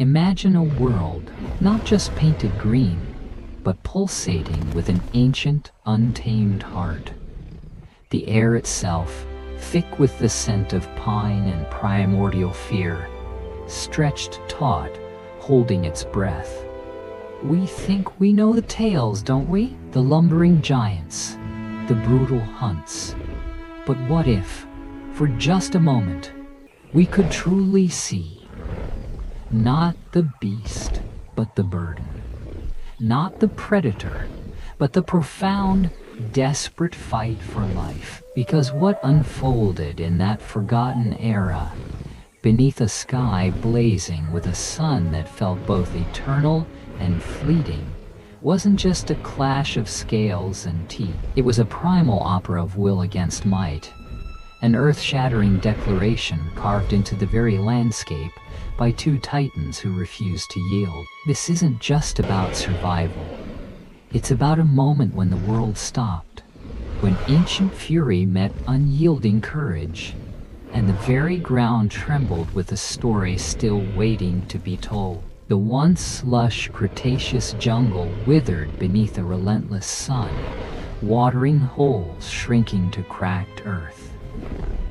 Imagine a world not just painted green, but pulsating with an ancient, untamed heart. The air itself, thick with the scent of pine and primordial fear, stretched taut, holding its breath. We think we know the tales, don't we? The lumbering giants, the brutal hunts. But what if, for just a moment, we could truly see not the beast, but the burden. Not the predator, but the profound, desperate fight for life. Because what unfolded in that forgotten era, beneath a sky blazing with a sun that felt both eternal and fleeting, wasn't just a clash of scales and teeth. It was a primal opera of will against might, an earth-shattering declaration carved into the very landscape by two titans who refused to yield. This isn't just about survival. It's about a moment when the world stopped, when ancient fury met unyielding courage, and the very ground trembled with a story still waiting to be told. The once lush Cretaceous jungle withered beneath a relentless sun, watering holes shrinking to cracked earth.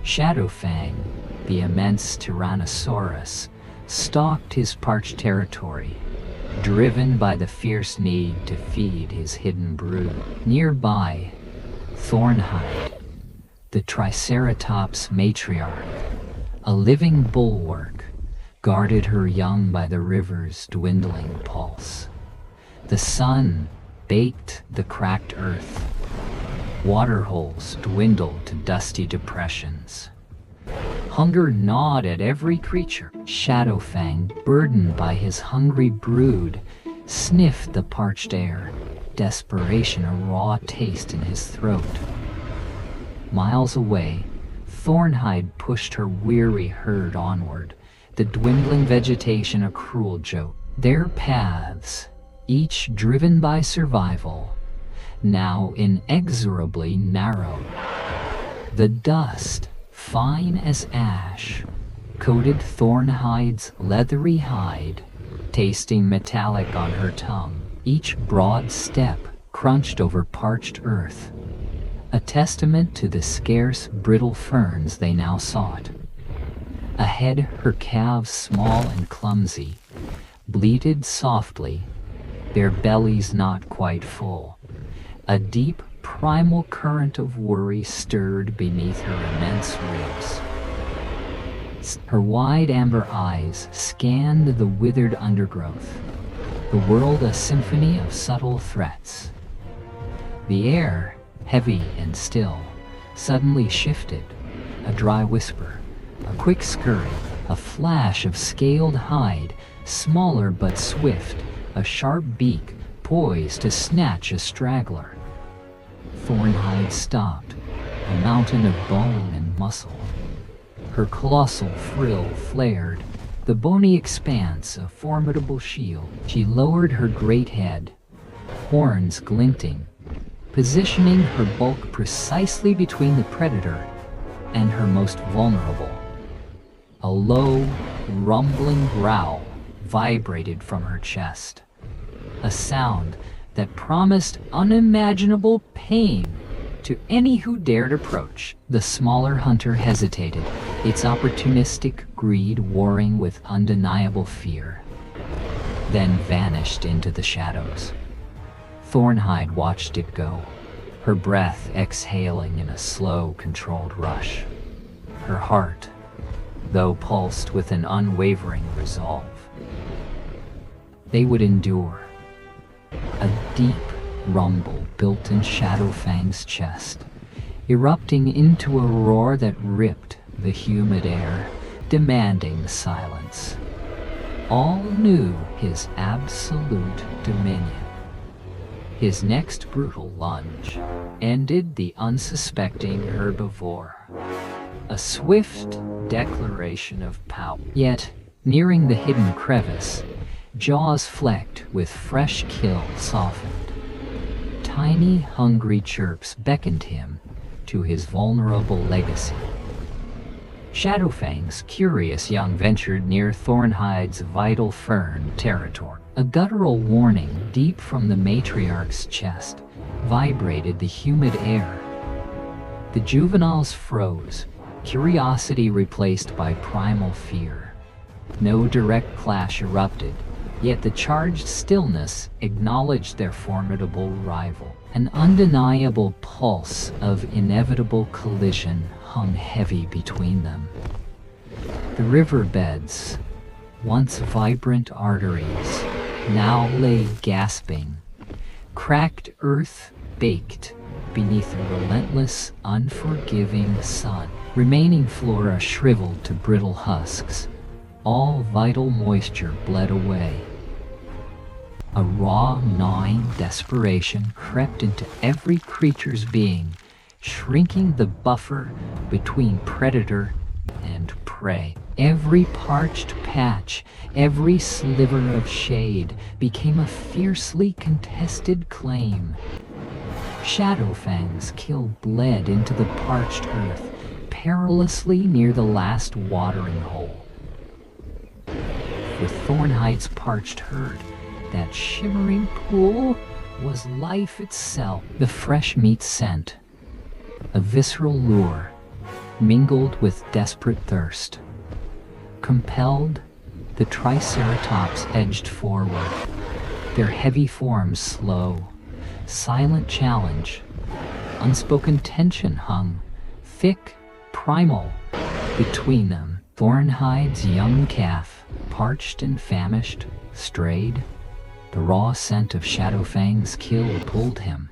Shadowfang, the immense Tyrannosaurus, stalked his parched territory, driven by the fierce need to feed his hidden brood. Nearby, Thornhide, the Triceratops matriarch, a living bulwark, guarded her young by the river's dwindling pulse. The sun baked the cracked earth. Waterholes dwindled to dusty depressions. Hunger gnawed at every creature. Shadowfang, burdened by his hungry brood, sniffed the parched air, desperation a raw taste in his throat. Miles away, Thornhide pushed her weary herd onward, the dwindling vegetation a cruel joke. Their paths, each driven by survival, now inexorably narrowed. The dust, fine as ash, coated Thornhide's leathery hide, tasting metallic on her tongue. Each broad step crunched over parched earth, a testament to the scarce, brittle ferns they now sought. Ahead, her calves, small and clumsy, bleated softly, their bellies not quite full. A deep, primal current of worry stirred beneath her immense ribs. Her wide amber eyes scanned the withered undergrowth, the world a symphony of subtle threats. The air, heavy and still, suddenly shifted, a dry whisper, a quick scurry, a flash of scaled hide, smaller but swift, a sharp beak poised to snatch a straggler. Thornhide stopped, a mountain of bone and muscle. Her colossal frill flared, the bony expanse a formidable shield. She lowered her great head, horns glinting, positioning her bulk precisely between the predator and her most vulnerable. A low, rumbling growl vibrated from her chest, a sound that promised unimaginable pain to any who dared approach. The smaller hunter hesitated, its opportunistic greed warring with undeniable fear, then vanished into the shadows. Thornhide watched it go, her breath exhaling in a slow, controlled rush. Her heart, though pulsed with an unwavering resolve. They would endure. A deep rumble built in Shadowfang's chest, erupting into a roar that ripped the humid air, demanding silence. All knew his absolute dominion. His next brutal lunge ended the unsuspecting herbivore. A swift declaration of power. Yet, nearing the hidden crevice, jaws flecked with fresh kill softened. Tiny, hungry chirps beckoned him to his vulnerable legacy. Shadowfang's curious young ventured near Thornhide's vital fern territory. A guttural warning deep from the matriarch's chest vibrated the humid air. The juveniles froze, curiosity replaced by primal fear. No direct clash erupted, yet the charged stillness acknowledged their formidable rival. An undeniable pulse of inevitable collision hung heavy between them. The riverbeds, once vibrant arteries, now lay gasping, cracked earth baked beneath a relentless, unforgiving sun. Remaining flora shriveled to brittle husks. All vital moisture bled away. A raw, gnawing desperation crept into every creature's being, shrinking the buffer between predator and prey. Every parched patch, every sliver of shade became a fiercely contested claim. Shadowfang's kill bled into the parched earth, perilously near the last watering hole. For Thornhide's parched herd, that shimmering pool was life itself. The fresh meat scent, a visceral lure, mingled with desperate thirst. Compelled, the Triceratops edged forward, their heavy forms slow. Silent challenge, unspoken tension hung, thick, primal, between them. Thornhide's young calf, parched and famished, strayed. The raw scent of Shadowfang's kill pulled him,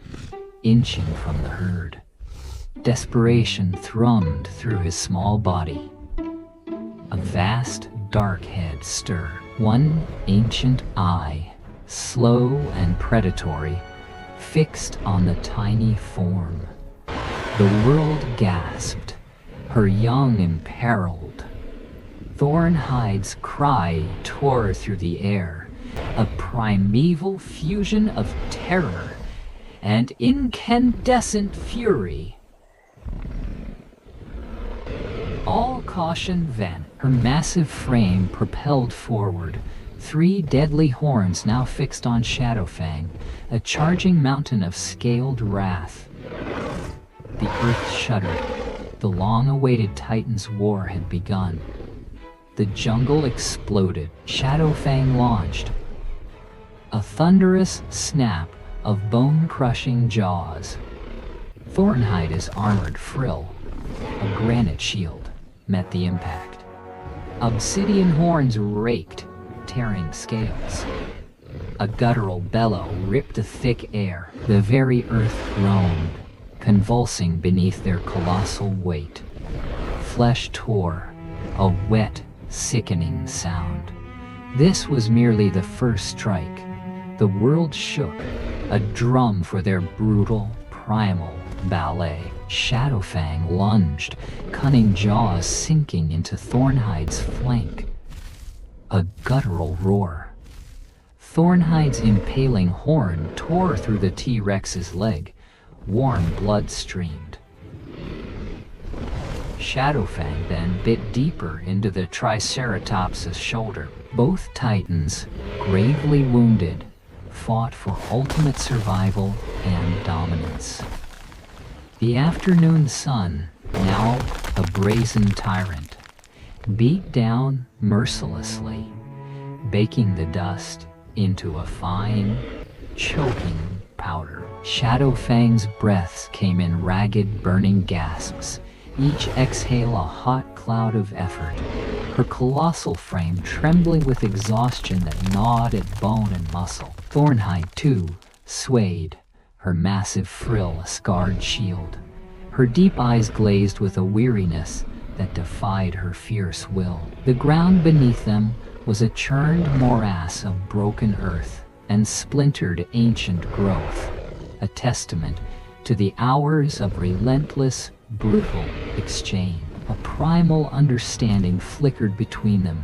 inching from the herd. Desperation thrummed through his small body. A vast, dark head stirred, one ancient eye, slow and predatory, fixed on the tiny form. The world gasped, her young imperiled. Thornhide's cry tore through the air, a primeval fusion of terror and incandescent fury. All caution vanished. Her massive frame propelled forward, three deadly horns now fixed on Shadowfang, a charging mountain of scaled wrath. The earth shuddered. The long-awaited Titan's war had begun. The jungle exploded. Shadowfang launched. A thunderous snap of bone-crushing jaws. Thornhide's armored frill, a granite shield, met the impact. Obsidian horns raked, tearing scales. A guttural bellow ripped the thick air. The very earth groaned, convulsing beneath their colossal weight. Flesh tore, a wet, sickening sound. This was merely the first strike. The world shook, a drum for their brutal, primal ballet. Shadowfang lunged, cunning jaws sinking into Thornhide's flank. A guttural roar. Thornhide's impaling horn tore through the T-Rex's leg. Warm blood streamed. Shadowfang then bit deeper into the Triceratops' shoulder. Both titans, gravely wounded, fought for ultimate survival and dominance. The afternoon sun, now a brazen tyrant, beat down mercilessly, baking the dust into a fine, choking powder. Shadowfang's breaths came in ragged, burning gasps, each exhale a hot cloud of effort, her colossal frame trembling with exhaustion that gnawed at bone and muscle. Thornhide, too, swayed, her massive frill a scarred shield. Her deep eyes glazed with a weariness that defied her fierce will. The ground beneath them was a churned morass of broken earth and splintered ancient growth, a testament to the hours of relentless, brutal exchange. A primal understanding flickered between them.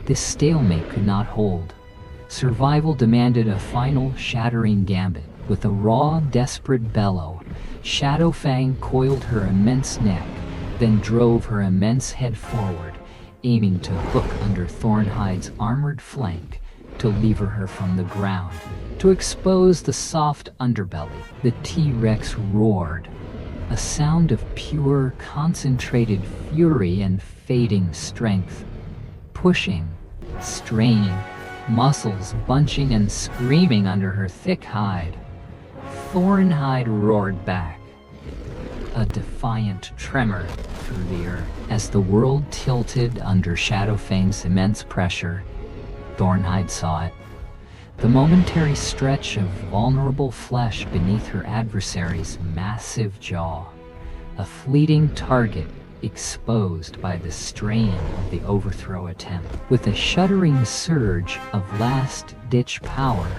This stalemate could not hold. Survival demanded a final, shattering gambit. With a raw, desperate bellow, Shadowfang coiled her immense neck, then drove her immense head forward, aiming to hook under Thornhide's armored flank to lever her from the ground, to expose the soft underbelly. The T-Rex roared, a sound of pure, concentrated fury and fading strength, pushing, straining, muscles bunching and screaming under her thick hide. Thornhide roared back, a defiant tremor through the earth. As the world tilted under Shadowfang's immense pressure, Thornhide saw it. The momentary stretch of vulnerable flesh beneath her adversary's massive jaw. A fleeting target exposed by the strain of the overthrow attempt. With a shuddering surge of last-ditch power,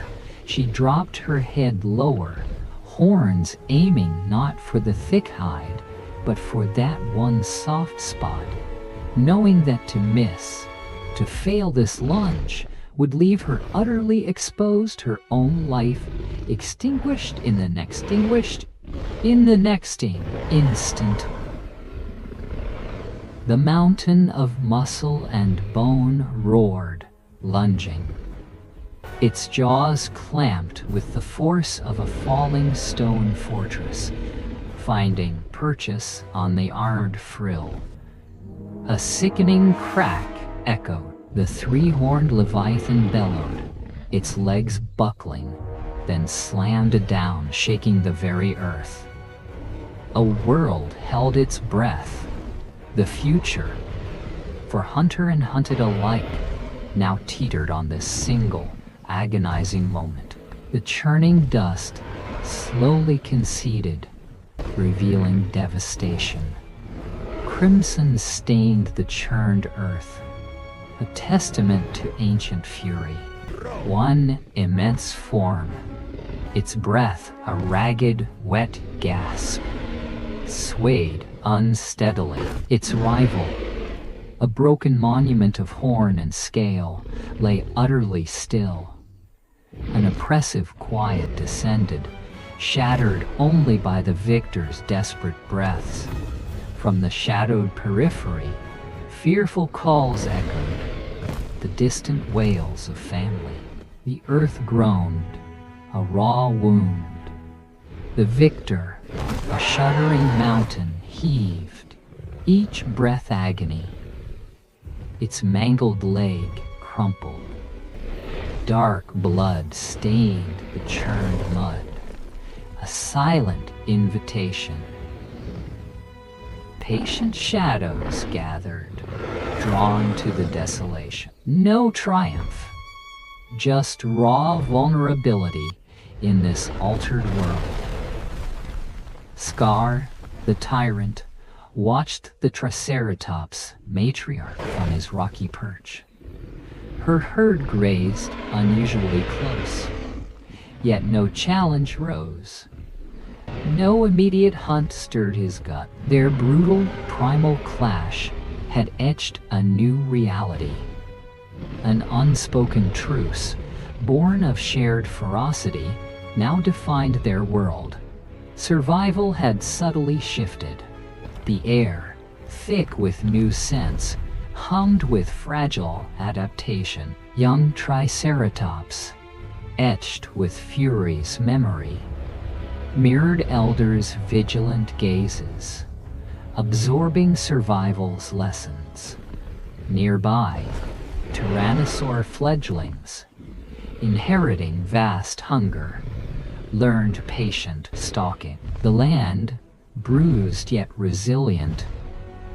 she dropped her head lower, horns aiming not for the thick hide, but for that one soft spot, knowing that to miss, to fail this lunge, would leave her utterly exposed, her own life extinguished in the next instant. The mountain of muscle and bone roared, lunging. Its jaws clamped with the force of a falling stone fortress, finding purchase on the armored frill. A sickening crack echoed. The three-horned Leviathan bellowed, its legs buckling, then slammed down, shaking the very earth. A world held its breath. The future, for hunter and hunted alike, now teetered on this single, agonizing moment. The churning dust slowly conceded, revealing devastation. Crimson stained the churned earth, a testament to ancient fury. One immense form, its breath a ragged, wet gasp, swayed unsteadily. Its rival, a broken monument of horn and scale, lay utterly still. An oppressive quiet descended, shattered only by the victor's desperate breaths. From the shadowed periphery, fearful calls echoed, the distant wails of family. The earth groaned, a raw wound. The victor, a shuddering mountain, heaved, each breath agony. Its mangled leg crumpled. Dark blood stained the churned mud, a silent invitation. Patient shadows gathered, drawn to the desolation. No triumph, just raw vulnerability in this altered world. Scar, the tyrant, watched the Triceratops matriarch from his rocky perch. Her herd grazed unusually close, yet no challenge rose. No immediate hunt stirred his gut. Their brutal, primal clash had etched a new reality. An unspoken truce, born of shared ferocity, now defined their world. Survival had subtly shifted. The air, thick with new scents, hummed with fragile adaptation. Young Triceratops, etched with fury's memory, mirrored elders' vigilant gazes, absorbing survival's lessons. Nearby, Tyrannosaur fledglings, inheriting vast hunger, learned patient stalking. The land, bruised yet resilient,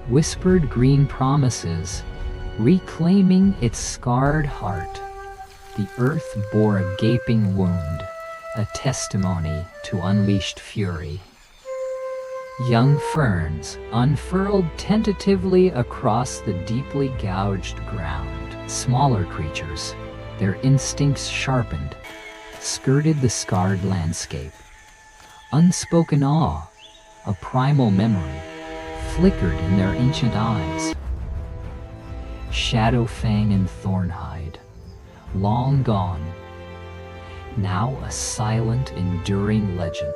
whispered green promises, reclaiming its scarred heart. The earth bore a gaping wound, a testimony to unleashed fury. Young ferns unfurled tentatively across the deeply gouged ground. Smaller creatures, their instincts sharpened, skirted the scarred landscape. Unspoken awe, a primal memory, flickered in their ancient eyes. Shadowfang and Thornhide, long gone, now a silent, enduring legend.